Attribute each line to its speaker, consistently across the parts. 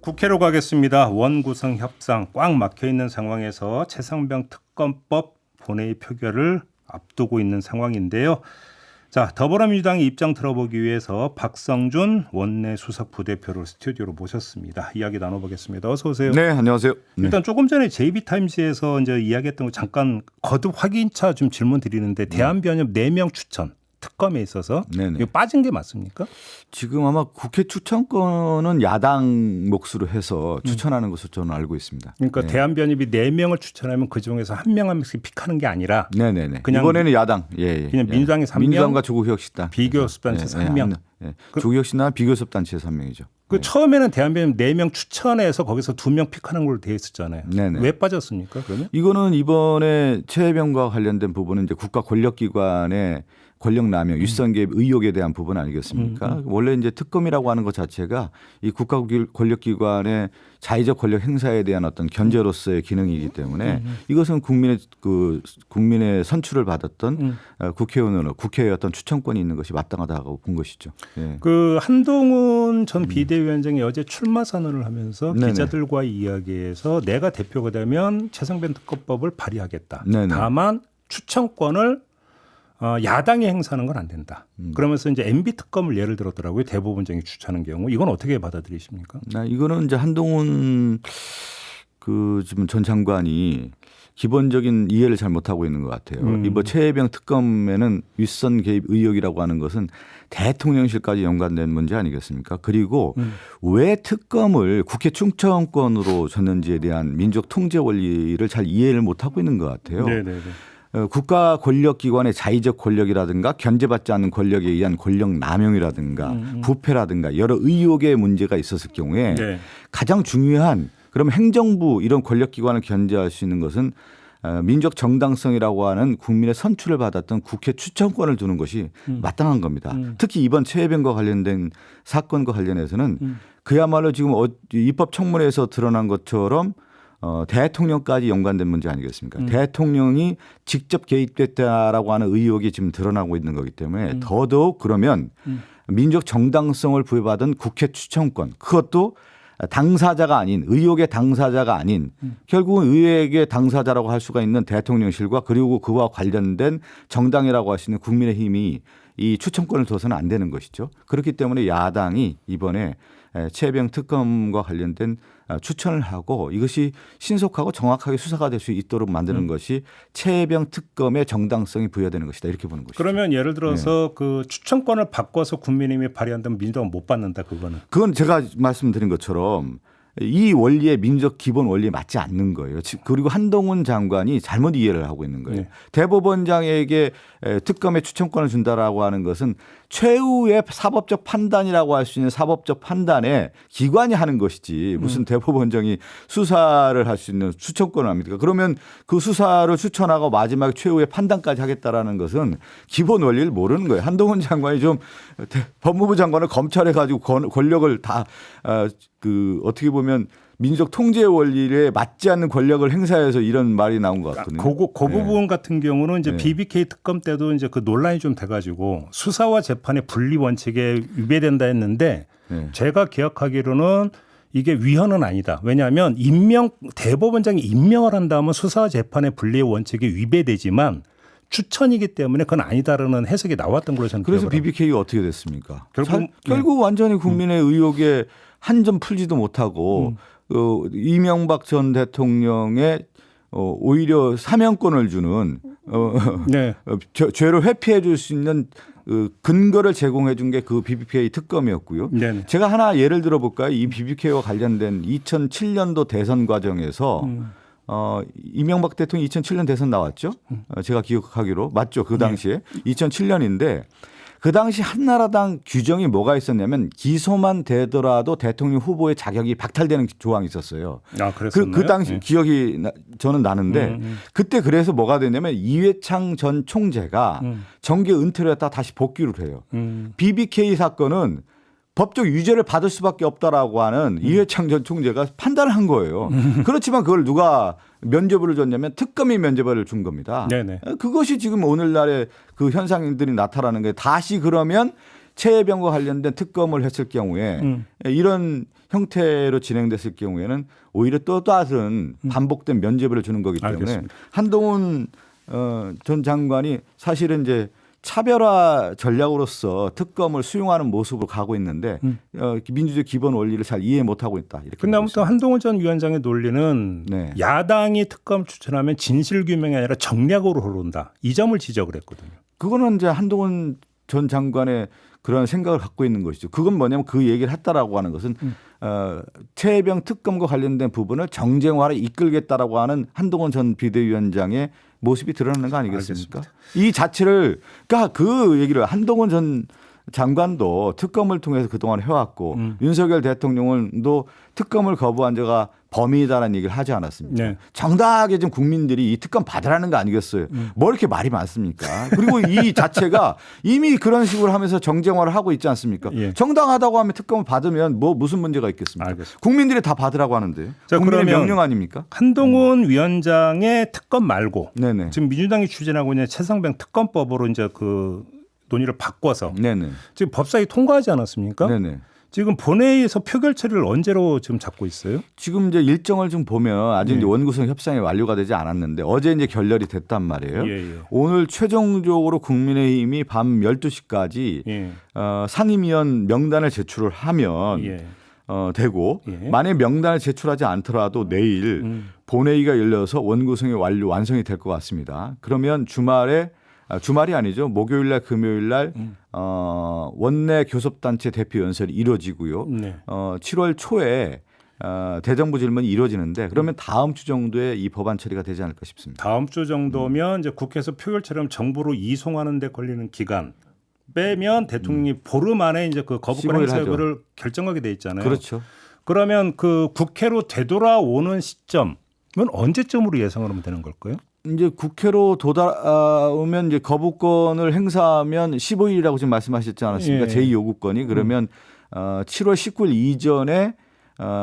Speaker 1: 국회로 가겠습니다. 원구성 협상 꽉 막혀 있는 상황에서 최상병 특검법 본회의 표결을 앞두고 있는 상황인데요. 자, 더불어민주당의 입장 들어보기 위해서 박성준 원내 수석 부대표를 스튜디오로 모셨습니다. 이야기 나눠보겠습니다. 어서 오세요.
Speaker 2: 네, 안녕하세요.
Speaker 1: 일단 조금 전에 JB타임스에서 이제 이야기했던 거 잠깐 거듭 확인차 좀 질문 드리는데 대한변협 4명 추천 특검에 있어서
Speaker 2: 네네.
Speaker 1: 이거 빠진 게 맞습니까?
Speaker 2: 지금 아마 국회 추천권은 야당 몫으로 해서 추천하는 것으로 저는 알고 있습니다.
Speaker 1: 그러니까
Speaker 2: 네.
Speaker 1: 대한변협이 4명을 추천하면 그 중에서 한 명씩 픽하는 게 아니라
Speaker 2: 네네네.
Speaker 1: 그냥
Speaker 2: 이번에는 야당. 예.
Speaker 1: 그냥 민주당이 3명,
Speaker 2: 민주당과 조국혁신당.
Speaker 1: 비교섭단체에서 1명.
Speaker 2: 조국혁신당 비교섭단체에서 1명이죠.
Speaker 1: 그 처음에는 대한변협 4명 추천해서 거기서 2명 픽하는 걸로 돼 있었잖아요.
Speaker 2: 네네.
Speaker 1: 왜 빠졌습니까? 그러면?
Speaker 2: 이거는 이번에 최혜병과 관련된 부분은 이제 국가 권력기관의 권력 남용, 윗선 개입 의혹에 대한 부분 아니겠습니까? 원래 이제 특검이라고 하는 것 자체가 이 국가 권력기관의 자의적 권력 행사에 대한 어떤 견제로서의 기능이기 때문에 이것은 국민의 선출을 받았던 국회의원으로 국회의 어떤 추천권이 있는 것이 마땅하다고 본 것이죠. 예.
Speaker 1: 그 한동훈 전 비대위원장이 어제 출마 선언을 하면서
Speaker 2: 네네.
Speaker 1: 기자들과의 이야기에서 내가 대표가 되면 최상병 특검법을 발의하겠다.
Speaker 2: 네네.
Speaker 1: 다만 추천권을 야당이 행사하는 건 안 된다. 그러면서 이제 MB 특검을 예를 들었더라고요. 대법원장이 추천하는 경우 이건 어떻게 받아들이십니까?
Speaker 2: 이거는 이제 한동훈 지금 전 장관이 기본적인 이해를 잘 못하고 있는 것 같아요. 이번 최혜병 특검에는 윗선 개입 의혹이라고 하는 것은 대통령실까지 연관된 문제 아니겠습니까? 그리고 왜 특검을 국회 충청권으로 줬는지에 대한 민족 통제 원리를 잘 이해를 못하고 있는 것 같아요.
Speaker 1: 네네네.
Speaker 2: 국가 권력기관의 자의적 권력이라든가 견제받지 않는 권력에 의한 권력 남용이라든가 부패라든가 여러 의혹의 문제가 있었을 경우에
Speaker 1: 네.
Speaker 2: 가장 중요한 그럼 행정부 이런 권력기관을 견제할 수 있는 것은 민족 정당성이라고 하는 국민의 선출을 받았던 국회 추천권을 두는 것이 마땅한 겁니다. 특히 이번 최혜병과 관련된 사건과 관련해서는 그야말로 지금 입법청문회에서 드러난 것처럼 대통령까지 연관된 문제 아니겠습니까? 대통령이 직접 개입됐다라고 하는 의혹이 지금 드러나고 있는 거기 때문에 더더욱 그러면 민족 정당성을 부여받은 국회 추천권 그것도 당사자가 아닌 의혹의 당사자가 아닌 결국은 의혹의 당사자라고 할 수가 있는 대통령실과 그리고 그와 관련된 정당이라고 할 수 있는 국민의힘이 이 추천권을 둬서는 안 되는 것이죠. 그렇기 때문에 야당이 이번에 최혜병 특검과 관련된 추천을 하고 이것이 신속하고 정확하게 수사가 될 수 있도록 만드는 것이 최혜병 특검의 정당성이 부여되는 것이다 이렇게 보는 것이죠.
Speaker 1: 그러면 예를 들어서 그 추천권을 바꿔서 국민의힘이 발의한다면 민주당은 못 받는다 그거는.
Speaker 2: 그건 제가 말씀드린 것처럼 이 원리에 민족 기본 원리에 맞지 않는 거예요. 그리고 한동훈 장관이 잘못 이해를 하고 있는 거예요.
Speaker 1: 네.
Speaker 2: 대법원장에게 특검의 추천권을 준다라고 하는 것은 최후의 사법적 판단이라고 할 수 있는 사법적 판단에 기관이 하는 것이지 무슨 대법원장이 수사를 할 수 있는 추천권을 합니까? 그러면 그 수사를 추천하고 마지막에 최후의 판단까지 하겠다라는 것은 기본 원리를 모르는 거예요. 한동훈 장관이 좀 법무부 장관을 검찰에 가지고 권력을 다 어떻게 보면 민족 통제 원리에 맞지 않는 권력을 행사해서 이런 말이 나온 것 같거든요.
Speaker 1: 그 부분 같은 경우는 이제 BBK 특검 때도 이제 그 논란이 좀 돼가지고 수사와 재판의 분리 원칙에 위배된다 했는데 제가 기억하기로는 이게 위헌은 아니다. 왜냐하면 대법원장이 임명을 한다면 수사와 재판의 분리의 원칙에 위배되지만 추천이기 때문에 그건 아니다라는 해석이 나왔던 걸로 저는
Speaker 2: 그래서
Speaker 1: 기억을
Speaker 2: BBK가 어떻게 됐습니까?
Speaker 1: 결국
Speaker 2: 완전히 국민의 의혹에 한 점 풀지도 못하고 이명박 전 대통령의 오히려 사면권을 주는 죄를 회피해 줄 수 있는 근거를 제공해 준 게 그 BBK 특검이었고요.
Speaker 1: 네네.
Speaker 2: 제가 하나 예를 들어 볼까요? 이 BBK와 관련된 2007년도 대선 과정에서 이명박 대통령이 2007년 대선 나왔죠. 제가 기억하기로 맞죠. 그 당시에 2007년인데 그 당시 한나라당 규정이 뭐가 있었냐면 기소만 되더라도 대통령 후보의 자격이 박탈되는 조항이 있었어요.
Speaker 1: 아, 그랬었나요?
Speaker 2: 그 당시 기억이 저는 나는데 그때 그래서 뭐가 됐냐면 이회창 전 총재가 정계 은퇴를 했다 다시 복귀를 해요. BBK 사건은 법적 유죄를 받을 수밖에 없다라고 하는 이회창 전 총재가 판단을 한 거예요. 그렇지만 그걸 누가 면죄부를 줬냐면 특검이 면죄부를 준 겁니다.
Speaker 1: 네네.
Speaker 2: 그것이 지금 오늘날의 그 현상들이 나타나는 게 다시 그러면 최혜병과 관련된 특검을 했을 경우에 이런 형태로 진행됐을 경우에는 오히려 또 다른 반복된 면죄부를 주는 거기 때문에
Speaker 1: 알겠습니다.
Speaker 2: 한동훈 전 장관이 사실은 이제 차별화 전략으로서 특검을 수용하는 모습으로 가고 있는데 민주주의 기본 원리를 잘 이해 못하고 있다. 이렇게.
Speaker 1: 근데 아무튼 한동훈 전 위원장의 논리는
Speaker 2: 네.
Speaker 1: 야당이 특검 추천하면 진실 규명이 아니라 정략으로 흐른다. 이 점을 지적을 했거든요.
Speaker 2: 그거는 이제 한동훈 전 장관의 그런 생각을 갖고 있는 것이죠. 그건 뭐냐면 그 얘기를 했다라고 하는 것은 최혜병 특검과 관련된 부분을 정쟁화를 이끌겠다라고 하는 한동훈 전 비대위원장의 모습이 드러나는 거 아니겠습니까?
Speaker 1: 알겠습니다.
Speaker 2: 이 자체를 그러니까 그 얘기를 한동훈 전 장관도 특검을 통해서 그동안 해왔고 윤석열 대통령도 특검을 거부한 자가 범인이다라는 얘기를 하지 않았습니까?
Speaker 1: 네.
Speaker 2: 정당하게 좀 국민들이 이 특검 받으라는 거 아니겠어요? 뭐 이렇게 말이 많습니까? 그리고 이 자체가 이미 그런 식으로 하면서 정쟁화를 하고 있지 않습니까?
Speaker 1: 예.
Speaker 2: 정당하다고 하면 특검을 받으면 뭐 무슨 문제가 있겠습니까?
Speaker 1: 알겠습니다.
Speaker 2: 국민들이 다 받으라고 하는데
Speaker 1: 자,
Speaker 2: 국민의
Speaker 1: 그러면
Speaker 2: 명령 아닙니까?
Speaker 1: 한동훈 위원장의 특검 말고
Speaker 2: 네네.
Speaker 1: 지금 민주당이 추진하고 있는 최상병 특검법으로 이제 그 논의를 바꿔서
Speaker 2: 네네.
Speaker 1: 지금 법사위 통과하지 않았습니까?
Speaker 2: 네네.
Speaker 1: 지금 본회의에서 표결 처리를 언제로 지금 잡고 있어요?
Speaker 2: 지금 이제 일정을 좀 보면 아직
Speaker 1: 예.
Speaker 2: 이제 원구성 협상이 완료가 되지 않았는데 어제 이제 결렬이 됐단 말이에요.
Speaker 1: 예.
Speaker 2: 오늘 최종적으로 국민의힘이 밤 12시까지
Speaker 1: 예.
Speaker 2: 상임위원 명단을 제출을 하면
Speaker 1: 예.
Speaker 2: 되고
Speaker 1: 예.
Speaker 2: 만약 명단을 제출하지 않더라도 내일 본회의가 열려서 원구성이 완성이 될 것 같습니다. 그러면 주말이 아니죠. 목요일 날 금요일 날 원내 교섭단체 대표 연설이 이루어지고요.
Speaker 1: 네.
Speaker 2: 7월 초에 대정부 질문이 이루어지는데 그러면 다음 주 정도에 이 법안 처리가 되지 않을까 싶습니다.
Speaker 1: 다음 주 정도면 이제 국회에서 표결 처리하면 정부로 이송하는 데 걸리는 기간 빼면 대통령이 보름 안에 이제 그 거부권
Speaker 2: 15일
Speaker 1: 행사
Speaker 2: 하죠.
Speaker 1: 여부를 결정하게 돼 있잖아요.
Speaker 2: 그렇죠.
Speaker 1: 그러면 그 국회로 되돌아오는 시점은 언제쯤으로 예상을 하면 되는 걸까요?
Speaker 2: 이제 국회로 돌아오면 이제 거부권을 행사하면 15일이라고 지금 말씀하셨지 않았습니까?
Speaker 1: 예.
Speaker 2: 제2요구권이 그러면 7월 19일 이전에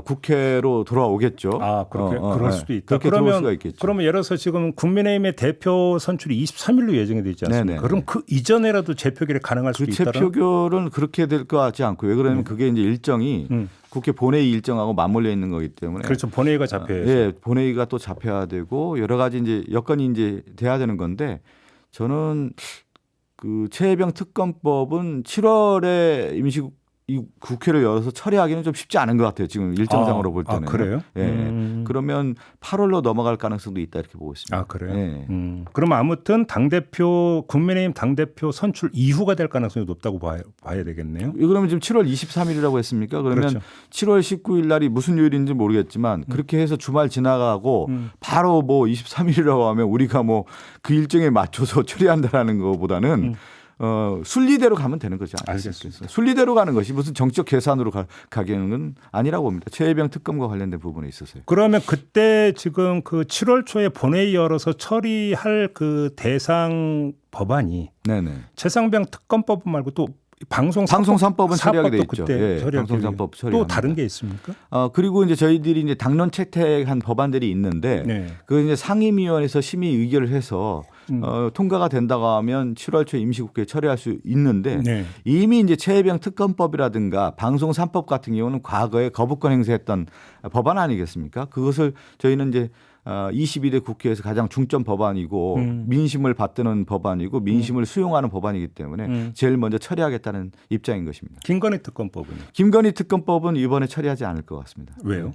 Speaker 2: 국회로 돌아오겠죠.
Speaker 1: 아, 그렇게 그럴 수도 있다.
Speaker 2: 그렇게 들어올 수가 있겠죠.
Speaker 1: 그러면 예를 들어서 지금 국민의힘의 대표 선출이 23일로 예정이 되어 있지 않습니까?
Speaker 2: 네네.
Speaker 1: 그럼 그 이전에라도 재표결이 가능할 수도
Speaker 2: 그
Speaker 1: 있다는.
Speaker 2: 재표결은 그렇게 될 것 같지 않고 왜 그러냐면 그게 이제 일정이 국회 본회의 일정하고 맞물려 있는 거기 때문에
Speaker 1: 그렇죠. 본회의가 잡혀야죠.
Speaker 2: 예, 본회의가 또 잡혀야 되고 여러 가지 이제 여건이 이제 돼야 되는 건데 저는 그 최혜병 특검법은 7월에 이 국회를 열어서 처리하기는 좀 쉽지 않은 것 같아요. 지금 일정상으로 볼 때는.
Speaker 1: 그래요?
Speaker 2: 예. 그러면 8월로 넘어갈 가능성도 있다 이렇게 보고 있습니다.
Speaker 1: 아, 그래요?
Speaker 2: 예.
Speaker 1: 그러면 아무튼 국민의힘 당대표 선출 이후가 될 가능성이 높다고 봐야 되겠네요.
Speaker 2: 그러면 지금 7월 23일이라고 했습니까? 그러면
Speaker 1: 그렇죠.
Speaker 2: 7월 19일 날이 무슨 요일인지 모르겠지만 그렇게 해서 주말 지나가고 바로 뭐 23일이라고 하면 우리가 뭐 그 일정에 맞춰서 처리한다라는 것보다는 순리대로 가면 되는 거죠.
Speaker 1: 알겠습니다.
Speaker 2: 순리대로 가는 것이 무슨 정치적 계산으로 가기는 아니라고 봅니다. 최혜병 특검과 관련된 부분에 있어서요.
Speaker 1: 그러면 그때 지금 그 7월 초에 본회의 열어서 처리할 그 대상 법안이
Speaker 2: 네네.
Speaker 1: 최상병 특검법 말고 또 방송
Speaker 2: 3법은 처리하게 돼 있죠.
Speaker 1: 그때
Speaker 2: 예,
Speaker 1: 처리하게
Speaker 2: 방송 3법
Speaker 1: 또
Speaker 2: 처리합니다.
Speaker 1: 다른 게 있습니까?
Speaker 2: 그리고 이제 저희들이 이제 당론 채택한 법안들이 있는데
Speaker 1: 네.
Speaker 2: 그 이제 상임위원회에서 심의 의결을 해서 통과가 된다고 하면 7월 초 임시국회에 처리할 수 있는데
Speaker 1: 네.
Speaker 2: 이미 이제 최혜병 특검법이라든가 방송 3법 같은 경우는 과거에 거부권 행사했던 법안 아니겠습니까? 그것을 저희는 이제 22대 국회에서 가장 중점 법안이고 민심을 받드는 법안이고 민심을 수용하는 법안이기 때문에 제일 먼저 처리하겠다는 입장인 것입니다.
Speaker 1: 김건희 특검법은
Speaker 2: 김건희 특검법은 이번에 처리하지 않을 것 같습니다.
Speaker 1: 왜요?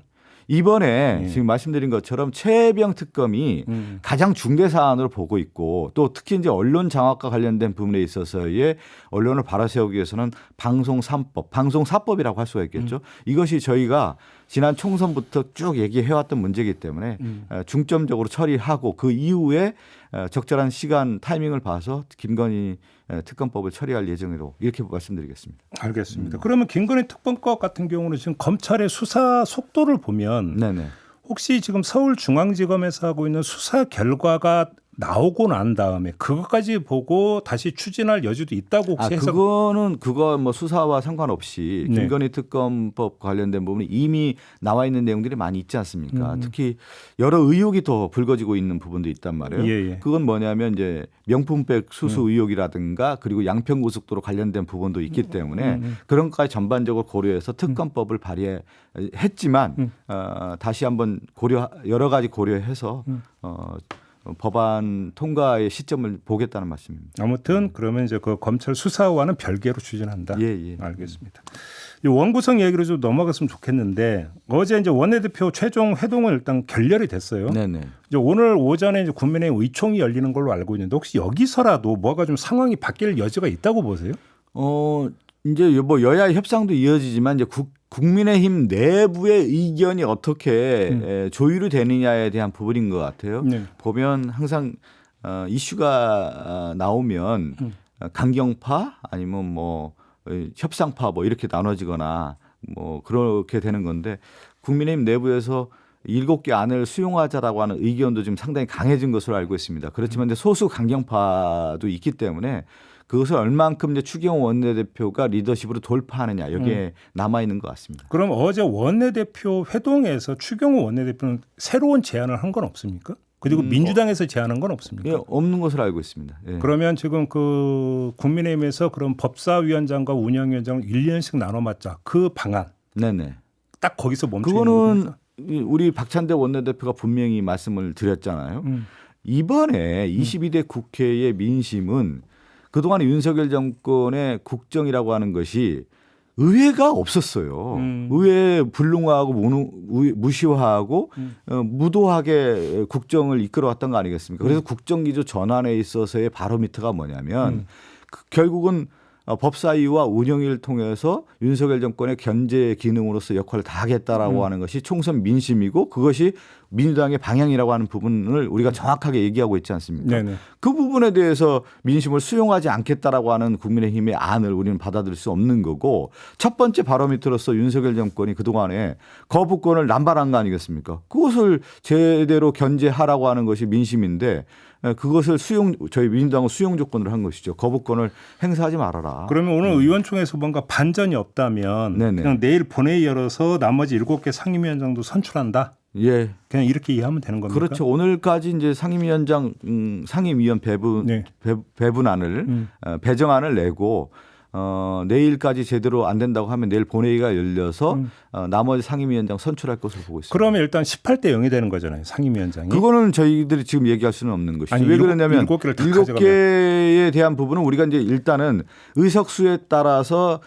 Speaker 2: 이번에 지금 말씀드린 것처럼 최혜병 특검이 가장 중대 사안으로 보고 있고 또 특히 이제 언론 장악과 관련된 부분에 있어서의 언론을 바로세우기 위해서는 방송 3법, 방송 4법이라고 할 수가 있겠죠. 이것이 저희가 지난 총선부터 쭉 얘기해왔던 문제이기 때문에 중점적으로 처리하고 그 이후에 적절한 시간 타이밍을 봐서 김건희 특검법을 처리할 예정으로 이렇게 말씀드리겠습니다.
Speaker 1: 알겠습니다. 그러면 김건희 특검법 같은 경우는 지금 검찰의 수사 속도를 보면
Speaker 2: 네네.
Speaker 1: 혹시 지금 서울중앙지검에서 하고 있는 수사 결과가 나오고 난 다음에 그것까지 보고 다시 추진할 여지도 있다고 혹시 해석?
Speaker 2: 그거 뭐 수사와 상관없이
Speaker 1: 네.
Speaker 2: 김건희 특검법 관련된 부분이 이미 나와 있는 내용들이 많이 있지 않습니까? 특히 여러 의혹이 더 불거지고 있는 부분도 있단 말이에요.
Speaker 1: 예.
Speaker 2: 그건 뭐냐면 이제 명품백 수수 의혹이라든가 그리고 양평고속도로 관련된 부분도 있기 때문에 그런 것까지 전반적으로 고려해서 특검법을 발의했지만 다시 한번 여러 가지 고려해서 법안 통과의 시점을 보겠다는 말씀입니다.
Speaker 1: 아무튼 그러면 이제 그 검찰 수사와는 별개로 추진한다.
Speaker 2: 예.
Speaker 1: 알겠습니다. 이 원구성 얘기로 좀 넘어갔으면 좋겠는데 어제 이제 원내대표 최종 회동은 일단 결렬이 됐어요.
Speaker 2: 네네.
Speaker 1: 이제 오늘 오전에 이제 국민의힘 의총이 열리는 걸로 알고 있는데 혹시 여기서라도 뭐가 좀 상황이 바뀔 여지가 있다고 보세요?
Speaker 2: 이제 뭐 여야 협상도 이어지지만 이제 국민의힘 내부의 의견이 어떻게 조율이 되느냐에 대한 부분인 것 같아요.
Speaker 1: 네.
Speaker 2: 보면 항상 이슈가 나오면 강경파 아니면 뭐 협상파 뭐 이렇게 나눠지거나 뭐 그렇게 되는 건데 국민의힘 내부에서 7개 안을 수용하자라고 하는 의견도 좀 상당히 강해진 것으로 알고 있습니다. 그렇지만 이제 소수 강경파도 있기 때문에 그것을 얼만큼 이제 추경호 원내대표가 리더십으로 돌파하느냐 여기에 남아 있는 것 같습니다.
Speaker 1: 그럼 어제 원내대표 회동에서 추경호 원내대표는 새로운 제안을 한 건 없습니까? 그리고 민주당에서 제안한 건 없습니까?
Speaker 2: 예, 없는 것으로 알고 있습니다. 예.
Speaker 1: 그러면 지금 그 국민의힘에서 그런 법사위원장과 운영위원장을 1년씩 나눠 맞자 그 방안
Speaker 2: 네네.
Speaker 1: 딱 거기서 멈춰 있는
Speaker 2: 그거는
Speaker 1: 겁니까?
Speaker 2: 우리 박찬대 원내대표가 분명히 말씀을 드렸잖아요. 이번에 22대 국회의 민심은 그동안 윤석열 정권의 국정이라고 하는 것이 의회가 없었어요. 의회 불능화하고 무시화하고 무도하게 국정을 이끌어왔던 거 아니겠습니까? 그래서 국정기조 전환에 있어서의 바로미터가 뭐냐면 결국은 법사위와 운영위를 통해서 윤석열 정권의 견제 기능으로서 역할을 다하겠다라고 하는 것이 총선 민심이고 그것이 민주당의 방향이라고 하는 부분을 우리가 정확하게 얘기하고 있지 않습니까?
Speaker 1: 네네.
Speaker 2: 그 부분에 대해서 민심을 수용하지 않겠다라고 하는 국민의힘의 안을 우리는 받아들일 수 없는 거고 첫 번째 바로미터로서 윤석열 정권이 그동안에 거부권을 남발한 거 아니겠습니까? 그것을 제대로 견제하라고 하는 것이 민심인데 그것을 저희 민주당은 수용 조건으로 한 것이죠. 거부권을 행사하지 말아라.
Speaker 1: 그러면 오늘 의원총회에서 뭔가 반전이 없다면
Speaker 2: 네네.
Speaker 1: 그냥 내일 본회의 열어서 나머지 7개 상임위원장도 선출한다.
Speaker 2: 예.
Speaker 1: 그냥 이렇게 이해하면 되는 겁니까?
Speaker 2: 그렇죠. 오늘까지 이제 상임위원장 상임위원 배분안을 배정안을 내고 내일까지 제대로 안 된다고 하면 내일 본회의가 열려서 나머지 상임위원장 선출할 것으로 보고 있습니다.
Speaker 1: 그러면 일단 18대 0이 되는 거잖아요. 상임위원장이.
Speaker 2: 그거는 저희들이 지금 얘기할 수는 없는 것이죠.
Speaker 1: 아니,
Speaker 2: 왜 그러냐면 7개에 대한 부분은 우리가 이제 일단은 의석수에 따라서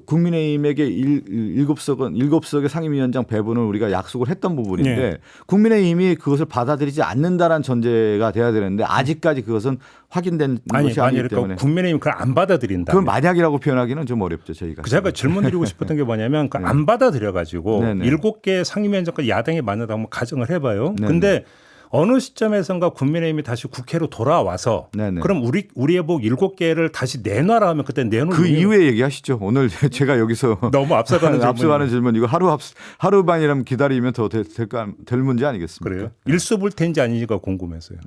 Speaker 2: 국민의힘에게 7석의 상임위원장 배분을 우리가 약속을 했던 부분인데
Speaker 1: 네.
Speaker 2: 국민의힘이 그것을 받아들이지 않는다라는 전제가 돼야 되는데 아직까지 그것은 확인된 것이 아니기 때문에
Speaker 1: 국민의힘이 그걸 안 받아들인다.
Speaker 2: 그건 만약이라고 표현하기는 좀 어렵죠. 저희가.
Speaker 1: 제가 질문드리고 싶었던 게 뭐냐면
Speaker 2: 네.
Speaker 1: 안 받아들여가지고
Speaker 2: 네네.
Speaker 1: 7개 상임위원장까지 야당이 맞는다고 한번 가정을 해봐요.
Speaker 2: 네네.
Speaker 1: 근데 어느 시점에선가 국민의힘이 다시 국회로 돌아와서
Speaker 2: 네네.
Speaker 1: 그럼 우리의 복 7개를 다시 내놔라 하면 그때 내놓을
Speaker 2: 그 이후에 얘기하시죠. 오늘 제가 여기서
Speaker 1: 너무 앞서가는
Speaker 2: 질문 이거 하루만이라면 기다리면 더 될 문제 아니겠습니까?
Speaker 1: 그래요? 일수불태인지 아닌지가 궁금해서요.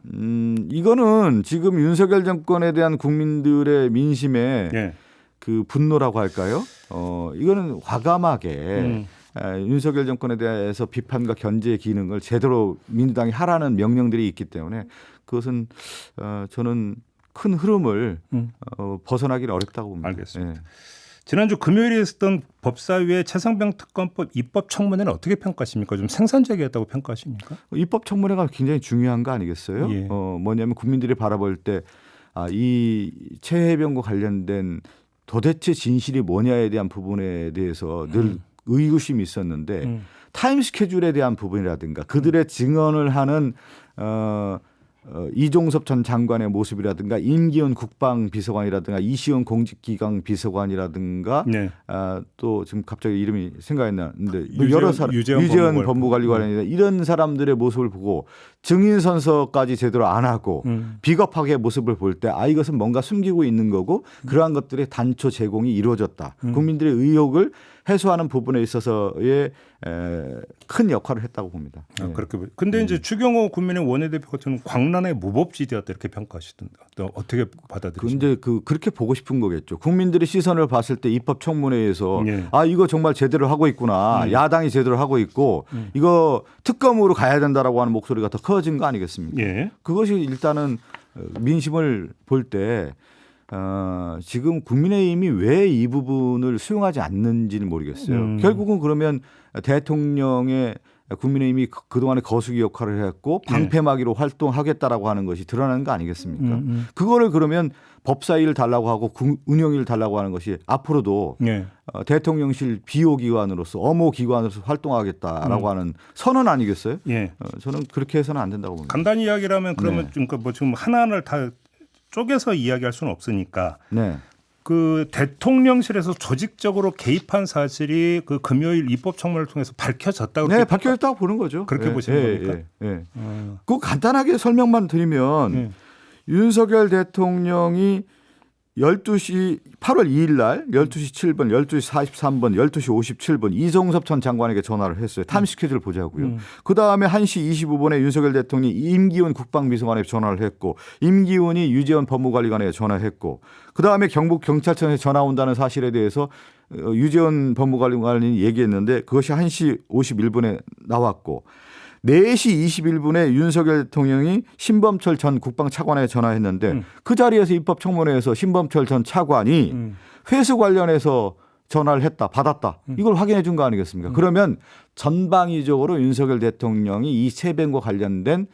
Speaker 2: 이거는 지금 윤석열 정권에 대한 국민들의 민심에
Speaker 1: 예.
Speaker 2: 그 분노라고 할까요? 이거는 과감하게 윤석열 정권에 대해서 비판과 견제 기능을 제대로 민주당이 하라는 명령들이 있기 때문에 그것은 저는 큰 흐름을 벗어나기는 어렵다고 봅니다.
Speaker 1: 알겠습니다.
Speaker 2: 예.
Speaker 1: 지난주 금요일에 있었던 법사위의 최상병 특검법 입법 청문회는 어떻게 평가하십니까? 좀 생산적이었다고 평가하십니까?
Speaker 2: 입법 청문회가 굉장히 중요한 거 아니겠어요?
Speaker 1: 예.
Speaker 2: 뭐냐면 국민들이 바라볼 때 이 최혜병과 관련된 도대체 진실이 뭐냐에 대한 부분에 대해서 늘 의구심이 있었는데 타임 스케줄에 대한 부분이라든가 그들의 증언을 하는 이종섭 전 장관의 모습이라든가 임기훈 국방비서관이라든가 이시훈 공직기강 비서관이라든가
Speaker 1: 네.
Speaker 2: 또 지금 갑자기 이름이 생각이 안 나는데
Speaker 1: 유재현
Speaker 2: 유재현 법무관리관이나 이런 사람들의 모습을 보고 증인 선서까지 제대로 안 하고 비겁하게 모습을 볼 때 이것은 뭔가 숨기고 있는 거고 그러한 것들의 단초 제공이 이루어졌다. 국민들의 의혹을 해소하는 부분에 있어서의 큰 역할을 했다고 봅니다. 예.
Speaker 1: 그렇게. 근데 이제 추경호 국민의 원내대표 같은 경우는 광란의 무법지대였다 이렇게 평가하시던데 어떻게 받아들이십니까?
Speaker 2: 근데 그렇게 보고 싶은 거겠죠. 국민들의 시선을 봤을 때 입법청문회에서
Speaker 1: 예.
Speaker 2: 아 이거 정말 제대로 하고 있구나. 야당이 제대로 하고 있고 이거 특검으로 가야 된다라고 하는 목소리가 더 커진 거 아니겠습니까?
Speaker 1: 예.
Speaker 2: 그것이 일단은 민심을 볼 때 지금 국민의힘이 왜 이 부분을 수용하지 않는지는 모르겠어요. 결국은 그러면 대통령의 국민의힘이 그동안에 거수기 역할을 했고 방패막이로 활동하겠다라고 하는 것이 드러나는 거 아니겠습니까? 그거를 그러면 법사위를 달라고 하고 운영위를 달라고 하는 것이 앞으로도
Speaker 1: 예.
Speaker 2: 대통령실 비호기관으로서 엄호기관으로서 활동하겠다라고 하는 선언 아니겠어요?
Speaker 1: 예.
Speaker 2: 저는 그렇게 해서는 안 된다고 봅니다.
Speaker 1: 간단히 이야기를 그러면
Speaker 2: 네.
Speaker 1: 뭐 지금 하나하나를 다 쪼개서 이야기할 수는 없으니까
Speaker 2: 네.
Speaker 1: 그 대통령실에서 조직적으로 개입한 사실이 그 금요일 입법청문회를 통해서 밝혀졌다고
Speaker 2: 네, 밝혀졌다고 보는 거죠.
Speaker 1: 그렇게
Speaker 2: 예,
Speaker 1: 보시는
Speaker 2: 예,
Speaker 1: 겁니까?
Speaker 2: 예, 예. 그 간단하게 설명만 드리면 윤석열 대통령이 12시 8월 2일 날 12시 7분, 12시 43분, 12시 57분 이종섭 전 장관에게 전화를 했어요. 타임 스케줄 보자고요. 그다음에 1시 25분에 윤석열 대통령이 임기훈 국방비서관에게 전화를 했고 임기훈이 유재원 법무관리관에게 전화했고 그다음에 경북 경찰청에 전화 온다는 사실에 대해서 유재원 법무관리관이 얘기했는데 그것이 1시 51분에 나왔고 4시 21분에 윤석열 대통령이 신범철 전 국방차관에 전화했는데 그 자리에서 입법청문회에서 신범철 전 차관이 회수 관련해서 전화를 했다, 받았다. 이걸 확인해 준 거 아니겠습니까? 그러면 전방위적으로 윤석열 대통령이 이 세병과 관련된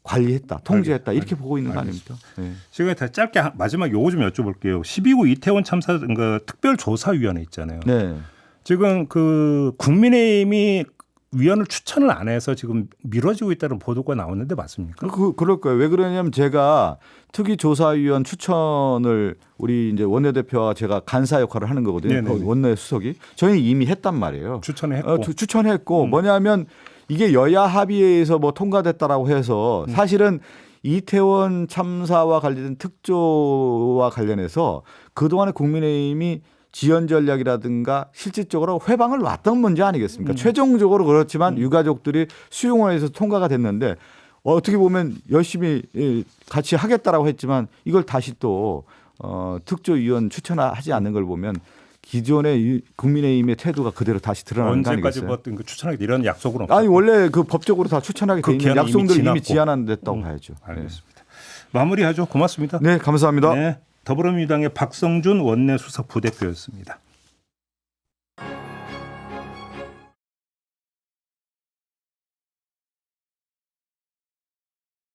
Speaker 2: 관리했다, 통제했다 이렇게 보고 있는 거 아닙니까? 네.
Speaker 1: 지금 다 짧게 마지막 요거 좀 여쭤볼게요. 12구 이태원 참사 그 특별조사위원회 있잖아요.
Speaker 2: 네.
Speaker 1: 지금 그 국민의힘이 위원을 추천을 안 해서 지금 미뤄지고 있다는 보도가 나오는데 맞습니까?
Speaker 2: 그럴 거예요. 왜 그러냐면 제가 특위조사위원 추천을 우리 이제 원내대표와 제가 간사 역할을 하는 거거든요. 원내 수석이. 저희는 이미 했단 말이에요. 추천했고 뭐냐면 이게 여야 합의회에서 뭐 통과됐다라고 해서 사실은 이태원 참사와 관련된 특조와 관련해서 그동안에 국민의힘이 지연 전략이라든가 실질적으로 회방을 놨던 문제 아니겠습니까? 최종적으로 그렇지만 유가족들이 수용을 해서 통과가 됐는데 어떻게 보면 열심히 같이 하겠다라고 했지만 이걸 다시 또 특조위원 추천하지 않는 걸 보면 기존의 국민의힘의 태도가 그대로 다시 드러나는 거 아니겠어요?
Speaker 1: 언제까지 뭐 추천하기 이런 약속은 없어요.
Speaker 2: 아니 원래 그 법적으로 다 추천하게 돼 있는 약속들 이미 지안됐다고 봐야죠.
Speaker 1: 알겠습니다. 마무리하죠. 고맙습니다.
Speaker 2: 네, 감사합니다.
Speaker 1: 네, 더불어민주당의 박성준 원내수석 부대표였습니다.